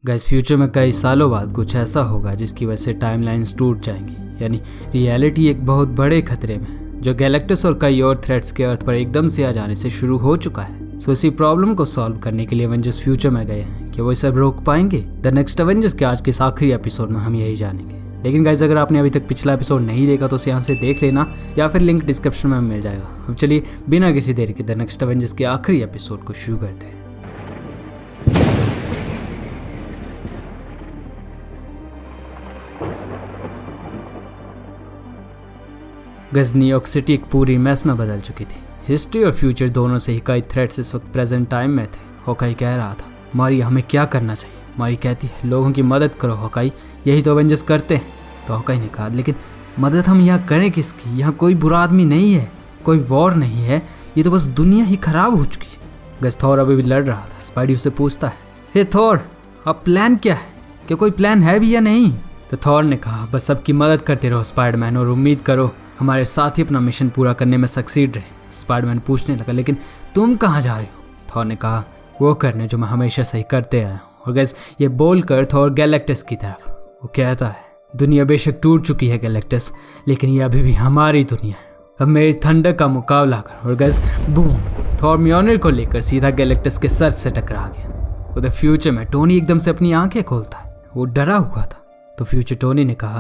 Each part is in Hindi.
गाइस फ्यूचर में कई सालों बाद कुछ ऐसा होगा जिसकी वजह से टाइमलाइंस टूट जाएंगी, यानी रियलिटी एक बहुत बड़े खतरे में, जो गैलेक्टस और कई और थ्रेट्स के अर्थ पर एकदम से आ जाने से शुरू हो चुका है। सो इसी प्रॉब्लम को सॉल्व करने के लिए एवेंजर्स फ्यूचर में गए हैं कि वो इसे रोक पाएंगे। द नेक्स्ट एवेंजर्स के आज के इस आखिरी एपिसोड में हम यही जानेंगे। लेकिन गाइस अगर आपने अभी तक पिछला एपिसोड नहीं देखा तो उसे यहाँ से देख लेना या फिर लिंक डिस्क्रिप्शन में मिल जाएगा। अब चलिए बिना किसी देरी के द नेक्स्ट एवेंजर्स के आखिरी एपिसोड को शुरू करते हैं। न्यूयॉर्क सिटी एक पूरी मैस में बदल चुकी थी। हिस्ट्री और फ्यूचर दोनों से ही कई थ्रेट्स इस वक्त प्रेजेंट टाइम में थे। होकाई कह रहा था, मारी हमें क्या करना चाहिए। मारी कहती है, लोगों की मदद करो होकाई, यही तो एवेंजर्स करते हैं। तो होकाई ने कहा, लेकिन मदद हम यहाँ करें किसकी? यहाँ कोई बुरा आदमी नहीं है, कोई वॉर नहीं है, ये तो बस दुनिया ही खराब हो चुकी है। थॉर अभी भी लड़ रहा था। स्पाइडी उससे पूछता है, हे थॉर, अब प्लान क्या है? क्या कोई प्लान है भी या नहीं? तो थॉर ने कहा, बस सबकी मदद करते रहो स्पाइडरमैन, और उम्मीद करो हमारे साथ ही अपना मिशन पूरा करने में सक्सीड रहे। स्पाइडरमैन पूछने लगा, लेकिन तुम कहाँ जा रहे हो? थॉर ने कहा, वो करने जो मैं हमेशा से ही करते आया हूँ। और गैस ये बोलकर थॉर गैलेक्टस की तरफ वो कहता है, दुनिया बेशक टूट चुकी है गैलेक्टस, लेकिन ये अभी भी हमारी दुनिया है। अब मेरी थंडर का मुकाबला कर। और गैस बूम, थॉर म्योनिर को लेकर सीधा गैलेक्टस के सर से टकरा गया। उधर फ्यूचर में टोनी एकदम से अपनी आंखें खोलता है। वो डरा हुआ था। तो फ्यूचर टोनी ने कहा,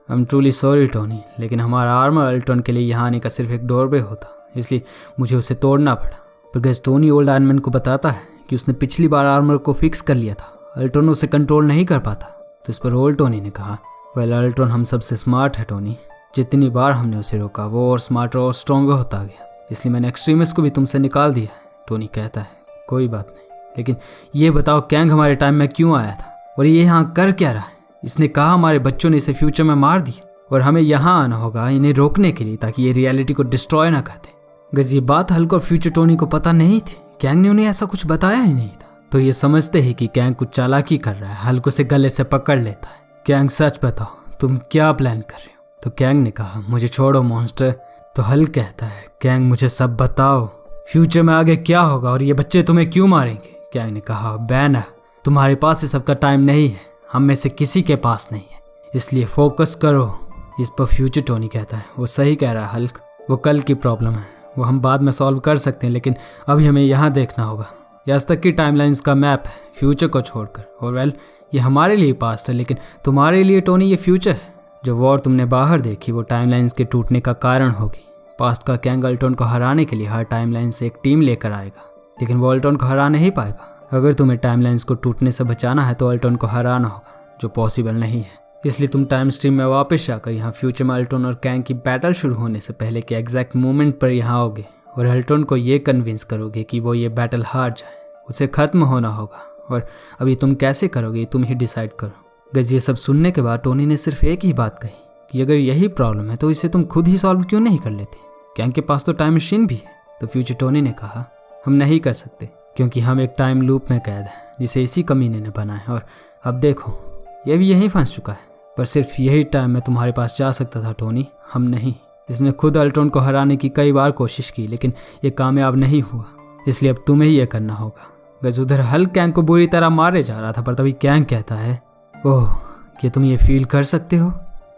I am truly sorry Tony, लेकिन हमारा आर्मर अल्ट्रॉन के लिए यहाँ आने का सिर्फ एक डोरवे होता, इसलिए मुझे उसे तोड़ना पड़ा। पर gas Tony old iron man को बताता है कि उसने पिछली बार आर्मर को फिक्स कर लिया था, अल्ट्रॉन उसे कंट्रोल नहीं कर पाता। तो इस पर ओल्ड टोनी ने कहा, वेल अल्ट्रॉन हम सबसे स्मार्ट है टोनी, जितनी बार हमने उसे रोका वो और स्मार्टर और स्ट्रॉन्गर होता गया, इसलिए मैंने एक्सट्रीमिस्ट को भी तुमसे निकाल दिया है। टोनी कहता है, कोई बात नहीं, लेकिन ये बताओ कैंग हमारे टाइम में क्यों आया था और ये यहाँ कर क्या रहा है? इसने कहा हमारे बच्चों ने इसे फ्यूचर में मार दिया और हमें यहाँ आना होगा इन्हें रोकने के लिए, ताकि ये रियलिटी को डिस्ट्रॉय ना कर दे। गज ये बात हल्क और फ्यूचर टोनी को पता नहीं थी। कैंग ने उन्हें ऐसा कुछ बताया ही नहीं था। तो ये समझते ही कि कैंग कुछ चालाकी कर रहा है, हल्क उसे गले से पकड़ लेता है। कैंग सच बताओ, तुम क्या प्लान कर रहे हो? तो कैंग ने कहा, मुझे छोड़ो मॉन्स्टर। तो हल्क कहता है, कैंग मुझे सब बताओ, फ्यूचर में आगे क्या होगा और ये बच्चे तुम्हें क्यों मारेंगे? कैंग ने कहा, बैनर, तुम्हारे पास इस सबका टाइम नहीं है, हम में से किसी के पास नहीं है, इसलिए फोकस करो। इस पर फ्यूचर टोनी कहता है, वो सही कह रहा है हल्क, वो कल की प्रॉब्लम है, वो हम बाद में सॉल्व कर सकते हैं, लेकिन अभी हमें यहाँ देखना होगा। ये आज तक की टाइमलाइंस का मैप है फ्यूचर को छोड़कर। और वेल ये हमारे लिए पास्ट है, लेकिन तुम्हारे लिए टोनी ये फ्यूचर है। जो वॉर तुमने बाहर देखी वो टाइमलाइंस के टूटने का कारण होगी। पास्ट का कैंग अल्ट्रॉन को हराने के लिए हर टाइमलाइन से एक टीम लेकर आएगा, लेकिन वो अल्ट्रॉन को हरा नहीं पाएगा। अगर तुम्हें टाइमलाइंस को टूटने से बचाना है तो अल्ट्रॉन को हराना होगा, जो पॉसिबल नहीं है। इसलिए तुम टाइम स्ट्रीम में वापस आकर यहाँ फ्यूचर में अल्ट्रॉन और कैंग की बैटल शुरू होने से पहले के एग्जैक्ट मोमेंट पर यहाँ आओगे और अल्ट्रॉन को ये कन्विंस करोगे कि वो ये बैटल हार जाए, उसे खत्म होना होगा। और अभी तुम कैसे करोगे तुम ही डिसाइड करो। गज ये सब सुनने के बाद टोनी ने सिर्फ एक ही बात कही कि अगर यही प्रॉब्लम है तो इसे तुम खुद ही सॉल्व क्यों नहीं कर लेते? कैंग के पास तो टाइम मशीन भी है। तो फ्यूचर टोनी ने कहा, हम नहीं कर सकते, क्योंकि हम एक टाइम लूप में कैद हैं जिसे इसी कमीने ने बनाया है। और अब देखो ये भी यहीं फंस चुका है, पर सिर्फ यही टाइम में तुम्हारे पास जा सकता था टोनी, हम नहीं। इसने खुद अल्ट्रॉन को हराने की कई बार कोशिश की, लेकिन ये कामयाब नहीं हुआ, इसलिए अब तुम्हें ही ये करना होगा। बस उधर हल्क कैंग को बुरी तरह मारे जा रहा था, पर तभी कैंग कहता है, ओह क्या तुम ये फील कर सकते हो?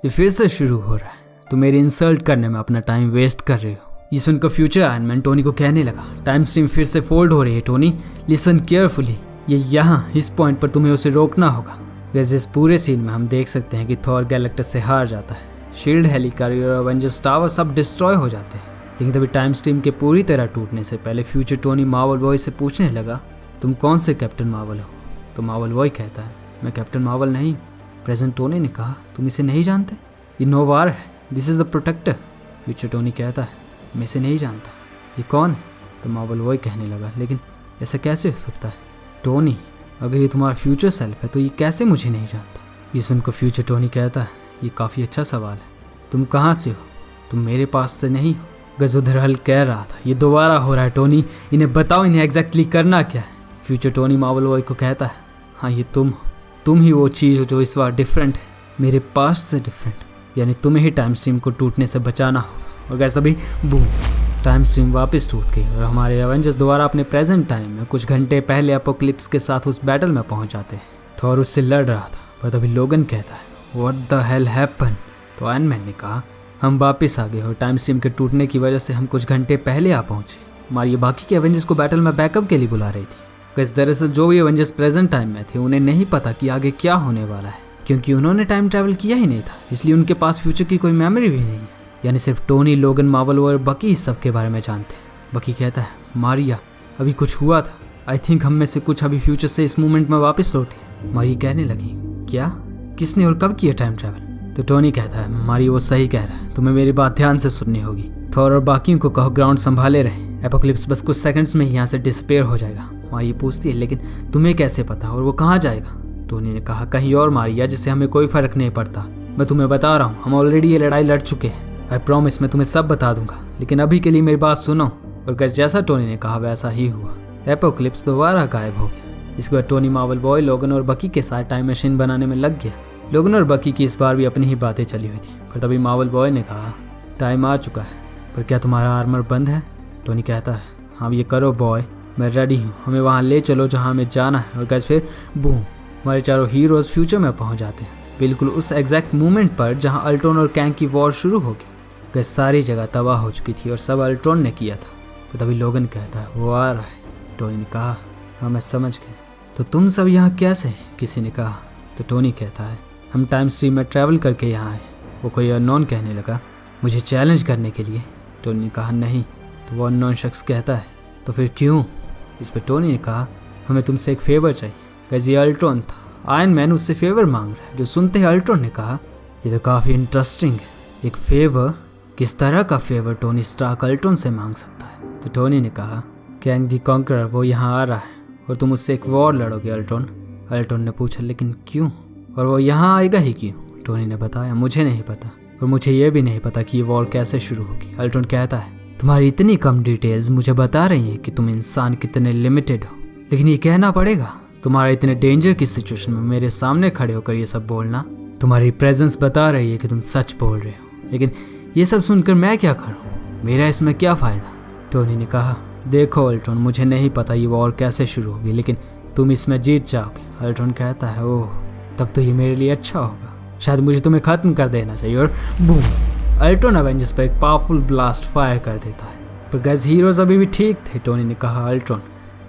ये फिर से शुरू हो रहा है, तुम मेरी इंसल्ट करने में अपना टाइम वेस्ट कर रहे हो। ये सुनकर फ्यूचर आयरन मैन टोनी को कहने लगा, टाइम स्ट्रीम फिर से फोल्ड हो रही है टोनी, लिसन केयरफुली, ये यहाँ इस पॉइंट पर तुम्हें उसे रोकना होगा। वैसे इस पूरे सीन में हम देख सकते हैं कि थॉर गैलेक्टस से हार जाता है, शील्ड, हेलिकॉप्टर और एवेंजर्स टावर सब डिस्ट्रॉय हो जाते हैं। लेकिन तभी टाइम स्ट्रीम के पूरी तरह टूटने से पहले फ्यूचर टोनी मार्वल बॉय से पूछने लगा, तुम कौन से कैप्टन मार्वल हो? तो मार्वल बॉय कहता है, मैं कैप्टन मार्वल नहीं हूँ। प्रेजेंट टोनी ने कहा, तुम इसे नहीं जानते? ये नोवार है, this is the protector. Future Tony कहता है, मैं इसे नहीं जानता, ये कौन है? तो मार्वल बॉय कहने लगा, लेकिन ऐसा कैसे हो सकता है टोनी? अगर ये तुम्हारा फ्यूचर सेल्फ है तो ये कैसे मुझे नहीं जानता? ये सुनकर फ्यूचर टोनी कहता है, ये काफ़ी अच्छा सवाल है, तुम कहाँ से हो? तुम मेरे पास से नहीं हो। गजुधर हल्क कह रहा था, ये दोबारा हो रहा है टोनी, इन्हें बताओ इन्हें एग्जैक्टली करना क्या है। फ्यूचर टोनी मार्वल बॉय को कहता है, हाँ ये तुम ही वो चीज़ हो जो इस बार डिफरेंट है, मेरे पास्ट से डिफरेंट, यानी तुम्हें ही टाइम स्ट्रीम को टूटने से बचाना होगा। और गैस अभी बूम, टाइम स्ट्रीम वापस टूट गई और हमारे एवेंजर्स दोबारा अपने प्रेजेंट टाइम में कुछ घंटे पहले एपोक्लिप्स के साथ उस बैटल में पहुंच जाते हैं। थॉर उससे लड़ रहा था, पर तभी लोगन कहता है व्हाट द हेल हैपन। तो आयरन मैन ने कहा हम वापस आ गए और टाइम स्ट्रीम के टूटने की वजह से हम कुछ घंटे पहले आ पहुंचे। मारी बाकी के एवेंजर्स को बैटल में बैकअप के लिए बुला रही थी। दरअसल जो भी एवेंजर्स प्रेजेंट टाइम में थे उन्हें नहीं पता कि आगे क्या होने वाला है, क्योंकि उन्होंने टाइम ट्रैवल किया ही नहीं था, इसलिए उनके पास फ्यूचर की कोई मेमोरी भी नहीं है। यानी सिर्फ टोनी, लोगन, मार्वल और बकी इस सब के बारे में जानते हैं। बकी कहता है मारिया अभी कुछ हुआ था, आई थिंक हम में से कुछ अभी फ्यूचर से इस मूवमेंट में वापस लौटे। मारिया कहने लगी क्या, किसने और कब किया टाइम ट्रैवल? तो टोनी कहता है मारिया वो सही कह रहा है, तुम्हें मेरी बात ध्यान से सुननी होगी। थॉर और बाकियों को कहो ग्राउंड संभाले रहे, एपोक्लिप्स बस कुछ सेकंड्स में यहाँ से डिसअपीयर हो जाएगा। मारिया पूछती है लेकिन तुम्हें कैसे पता और वो कहाँ जाएगा? टोनी ने कहा कहीं और मारिया, जिससे हमें कोई फर्क नहीं पड़ता। मैं तुम्हें बता रहा हूँ हम ऑलरेडी ये लड़ाई लड़ चुके हैं। आई प्रॉमिस मैं तुम्हें सब बता दूंगा, लेकिन अभी के लिए मेरी बात सुनो। और गैस जैसा टोनी ने कहा वैसा ही हुआ, एपोक्लिप्स दोबारा गायब हो गया। इसके बाद टोनी मार्वल बॉय, लोगन और बकी के साथ टाइम मशीन बनाने में लग गया। लोगन और बकी की इस बार भी अपनी ही बातें चली हुई थी, पर तभी मार्वल बॉय ने कहा टाइम आ चुका है, पर क्या तुम्हारा आर्मर बंद है? टोनी कहता है हाँ ये करो बॉय, मैं रेडी हूँ, हमें वहाँ ले चलो जहाँ हमें जाना है। और गैस फिर बूम, हमारे चारों हीरोज फ्यूचर में पहुँच जाते हैं, बिल्कुल उस एग्जैक्ट मोमेंट पर जहाँ अल्ट्रॉन और कैंग की वॉर शुरू होगी। गैस सारी जगह तबाह हो चुकी थी और सब अल्ट्रॉन ने किया था। तो तभी लोगन कहता है वो आ रहा है। टोनी ने कहा हाँ मैं समझ गया, तो तुम सब यहाँ कैसे? किसी ने कहा। तो टोनी कहता है हम टाइम स्ट्रीम में ट्रैवल करके यहाँ आए। वो कोई अननोन कहने लगा मुझे चैलेंज करने के लिए। टोनी ने कहा नहीं। तो वो अननोन शख्स कहता है तो फिर क्यों? इस पर टोनी ने कहा हमें तुमसे एक फेवर चाहिए। गैस ये अल्ट्रॉन था, आयरन मैन उससे फेवर मांग रहा है। जो सुनते ही अल्ट्रॉन ने कहा ये तो काफ़ी इंटरेस्टिंग है, एक फेवर? किस तरह का फेवर टोनी स्टार्क अल्ट्रॉन से मांग सकता है? तो टोनी ने कहा कैंग दी कॉन्करर वो यहाँ आ रहा है और तुम उससे एक वॉर लड़ोगे अल्ट्रॉन। अल्ट्रॉन ने पूछा लेकिन क्यों, और वो यहाँ आएगा ही क्यों? टोनी ने बताया मुझे नहीं पता, और मुझे ये भी नहीं पता कि ये वॉर कैसे शुरू होगी। अल्ट्रॉन कहता है तुम्हारी इतनी कम डिटेल्स मुझे बता रही हैं कि तुम इंसान कितने लिमिटेड हो, लेकिन ये कहना पड़ेगा तुम्हारा इतने डेंजर की सिचुएशन में मेरे सामने खड़े होकर ये सब बोलना, तुम्हारी प्रेजेंस बता रही है कि तुम सच बोल रहे हो। लेकिन ये सब सुनकर मैं क्या करूं, मेरा इसमें क्या फ़ायदा? टोनी ने कहा देखो अल्ट्रॉन मुझे नहीं पता ये वॉर कैसे शुरू होगी, लेकिन तुम इसमें जीत जाओगे। अल्ट्रॉन कहता है ओह तब तो ये मेरे लिए अच्छा होगा, शायद मुझे तुम्हें ख़त्म कर देना चाहिए। और बूम, अल्ट्रॉन एवेंजर्स पर एक पावरफुल ब्लास्ट फायर कर देता है। पर गैस हीरोज अभी भी ठीक थे। टोनी ने कहा अल्ट्रॉन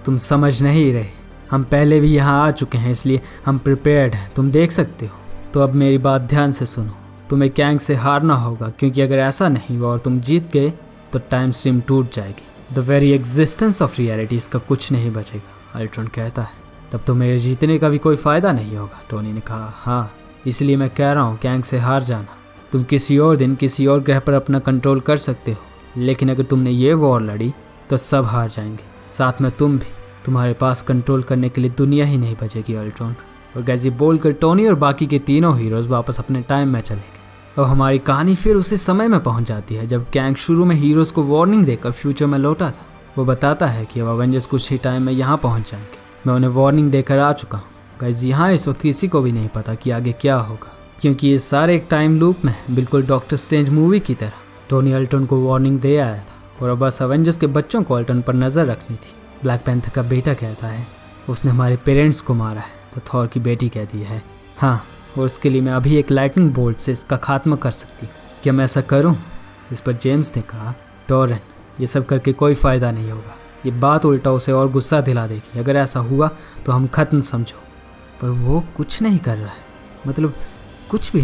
तुम समझ नहीं रहे, हम पहले भी यहाँ आ चुके हैं, इसलिए हम प्रिपेयर्ड हैं, तुम देख सकते हो। तो अब मेरी बात ध्यान से सुनो, तुम्हें कैंग से हारना होगा, क्योंकि अगर ऐसा नहीं हुआ और तुम जीत गए तो टाइम स्ट्रीम टूट जाएगी, the very existence of reality, इसका कुछ नहीं बचेगा। अल्ट्रॉन कहता है तब तो मेरे जीतने का भी कोई फ़ायदा नहीं होगा। टोनी ने कहा हाँ इसलिए मैं कह रहा हूँ कैंग से हार जाना। तुम किसी और दिन किसी और ग्रह पर अपना कंट्रोल कर सकते हो, लेकिन अगर तुमने ये वॉर लड़ी तो सब हार जाएंगे, साथ में तुम भी। तुम्हारे पास कंट्रोल करने के लिए दुनिया ही नहीं बचेगी अल्ट्रॉन। और गैस ये बोलकर टोनी और बाकी के तीनों हीरोज वापस अपने टाइम में चले गए। अब हमारी कहानी फिर उसी समय में पहुंच जाती है जब कैंग शुरू में हीरोज को वार्निंग देकर फ्यूचर में लौटा था। वो बताता है कि अब अवेंजर्स कुछ ही टाइम में यहाँ पहुँच जाएंगे, मैं उन्हें वार्निंग देकर आ चुका हूँ। गाइस यहाँ इस वक्त किसी को भी नहीं पता कि आगे क्या होगा, क्योंकि ये सारे एक टाइम लूप में बिल्कुल डॉक्टर स्ट्रेंज मूवी की तरह। टोनी अल्ट्रॉन को वार्निंग दे आया था और अब बस अवेंजर्स के बच्चों को अल्ट्रॉन पर नज़र रखनी थी। ब्लैक पैंथर का बेटा कहता है उसने हमारे पेरेंट्स को मारा है, तो थॉर की बेटी कहती है हाँ, और उसके लिए मैं अभी एक लाइटनिंग बोल्ट से इसका खात्मा कर सकती हूँ, क्या मैं ऐसा करूँ? इस पर जेम्स ने कहा टॉरन ये सब करके कोई फ़ायदा नहीं होगा, ये बात उल्टा उसे और गुस्सा दिला देगी, अगर ऐसा हुआ तो हम ख़त्म समझो। पर वो कुछ नहीं कर रहा है, मतलब कुछ भी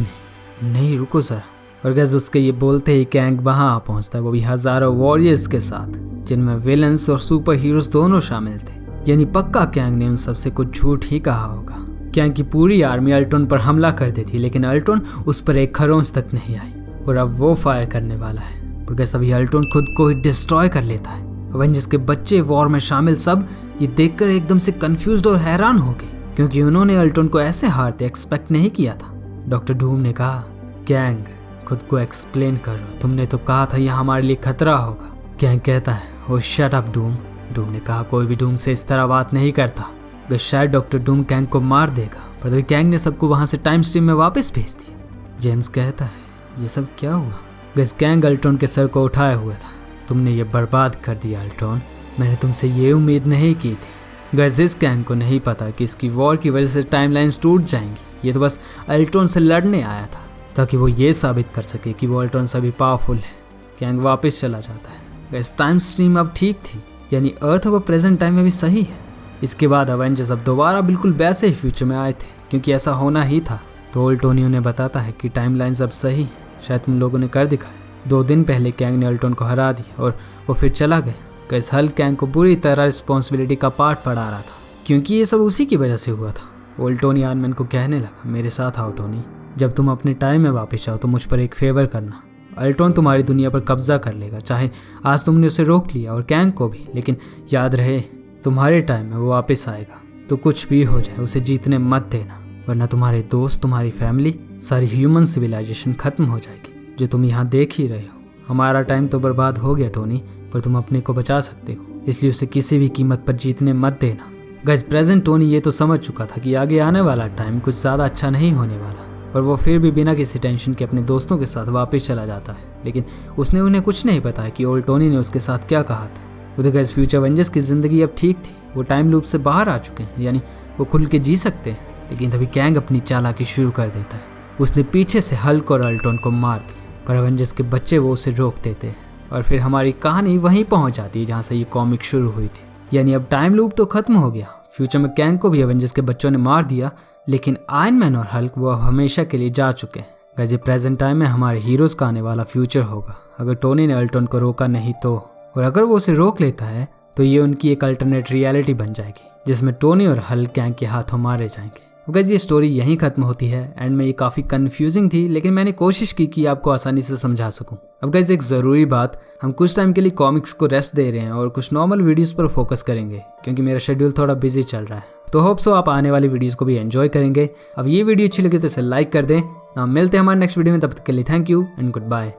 नहीं, रुको ज़रा। और गैस उसके ये बोलते ही कैंग वहाँ आ पहुँचता है, वो भी हज़ारों वॉरियर्स के साथ, जिनमें विलन्स और सुपर हीरोज दोनों शामिल थे। यानी पक्का कैंग ने उन सबसे कुछ झूठ ही कहा होगा। कैंग की पूरी आर्मी अल्ट्रॉन पर हमला कर देती, लेकिन अल्ट्रॉन उस पर एक खरोंच तक नहीं आई, और अब वो फायर करने वाला है। पर गैस अभी अल्ट्रॉन खुद को ही डिस्ट्रॉय कर लेता है। अवेंजर्स के बच्चे, वॉर में शामिल सब, ये देखकर एकदम से कंफ्यूज्ड और हैरान हो गए, क्योंकि उन्होंने अल्ट्रॉन को ऐसे हारते एक्सपेक्ट नहीं किया था। डॉक्टर डूम ने कहा कैंग खुद को एक्सप्लेन करो, तुमने तो कहा था यह हमारे लिए खतरा होगा। कैंग कहता है ओ शट अप डूम। डूम ने कहा कोई भी डूम से इस तरह बात नहीं करता, अगर शायद डॉक्टर डूम कैंग को मार देगा। पर तभी कैंग ने सबको वहां से टाइम स्ट्रीम में वापस भेज दिया। जेम्स कहता है ये सब क्या हुआ? गैस कैंग अल्ट्रॉन के सर को उठाए हुए था। तुमने ये बर्बाद कर दिया अल्ट्रॉन, मैंने तुमसे ये उम्मीद नहीं की थी। गाइस इस गैंग को नहीं पता कि इसकी वॉर की वजह से टाइमलाइंस टूट जाएंगी। ये तो बस अल्ट्रॉन से लड़ने आया था ताकि वो ये साबित कर सके कि वो अल्ट्रॉन से भी पावरफुल है। गैंग वापस चला जाता है। गाइस टाइम स्ट्रीम अब ठीक थी, यानी अर्थ अब प्रेजेंट टाइम में भी सही है। इसके बाद अवेंजर्स अब दोबारा बिल्कुल वैसे ही फ्यूचर में आए थे, क्योंकि ऐसा होना ही था। तो ओल्ड टोनी उन्हें बताता है कि टाइमलाइंस अब सही है, शायद तुम लोगों ने कर दिखाया। 2 दिन पहले कैंग ने अल्ट्रॉन को हरा दिया और वो फिर चला गया। गाइस हल्क कैंग को बुरी तरह रिस्पॉन्सिबिलिटी का पार्ट पढ़ा रहा था, क्योंकि ये सब उसी की वजह से हुआ था। ओल्ड टोनी आयरन मैन को कहने लगा, मेरे साथ आओ टोनी, जब तुम अपने टाइम में वापस जाओ तो मुझ पर एक फेवर करना। अल्ट्रॉन तुम्हारी दुनिया पर कब्जा कर लेगा, चाहे आज तुमने उसे रोक लिया और कैंग को भी, लेकिन याद रहे तुम्हारे टाइम में वो वापस आएगा। तो कुछ भी हो जाए उसे जीतने मत देना, वरना तुम्हारे दोस्त, तुम्हारी फैमिली, सारी ह्यूमन सिविलाइजेशन खत्म हो जाएगी, जो तुम यहाँ देख ही रहे हो। हमारा टाइम तो बर्बाद हो गया टोनी, पर तुम अपने को बचा सकते हो, इसलिए उसे किसी भी कीमत पर जीतने मत देना। गाइस प्रेजेंट टोनी ये तो समझ चुका था कि आगे आने वाला टाइम कुछ ज़्यादा अच्छा नहीं होने वाला, पर वो फिर भी बिना किसी टेंशन के अपने दोस्तों के साथ वापस चला जाता है। लेकिन उसने उन्हें कुछ नहीं बताया कि ओल्ड टोनी ने उसके साथ क्या कहा था। उधर गाइस फ्यूचर एवेंजर्स की ज़िंदगी अब ठीक थी, वो टाइम लूप से बाहर आ चुके हैं, यानी वो खुल के जी सकते हैं। लेकिन तभी कैंग अपनी चालाकी शुरू कर देता है। उसने पीछे से हल्क और अल्ट्रॉन को मार दिया, पर एवेंजर्स के बच्चे वो उसे रोक देते हैं और फिर हमारी कहानी वहीं पहुंच जाती है जहाँ से ये कॉमिक शुरू हुई थी। यानी अब टाइम लूप तो खत्म हो गया। फ्यूचर में कैंग को भी एवेंजर्स के बच्चों ने मार दिया, लेकिन आयरन मैन और हल्क वो अब हमेशा के लिए जा चुके हैं। वैसे प्रेजेंट टाइम में हमारे हीरोज का आने वाला फ्यूचर होगा, अगर टोनी ने अल्ट्रॉन को रोका नहीं तो। और अगर वो उसे रोक लेता है तो ये उनकी एक अल्टरनेट रियलिटी बन जाएगी, जिसमें टोनी और हल्क गैंग के हाथों मारे जाएंगे। गाइस ये स्टोरी यहीं खत्म होती है। एंड में ये काफ़ी कंफ्यूजिंग थी, लेकिन मैंने कोशिश की कि आपको आसानी से समझा सकूं। अब गाइस एक ज़रूरी बात, हम कुछ टाइम के लिए कॉमिक्स को रेस्ट दे रहे हैं और कुछ नॉर्मल वीडियोस पर फोकस करेंगे, क्योंकि मेरा शेड्यूल थोड़ा बिजी चल रहा है। तो होप सो आप आने वाली वीडियोस को भी एंजॉय करेंगे। अब ये वीडियो अच्छी लगी तो इसे लाइक कर दें। मिलते हैं हमारे नेक्स्ट वीडियो में, तब तक के लिए thank you and good bye.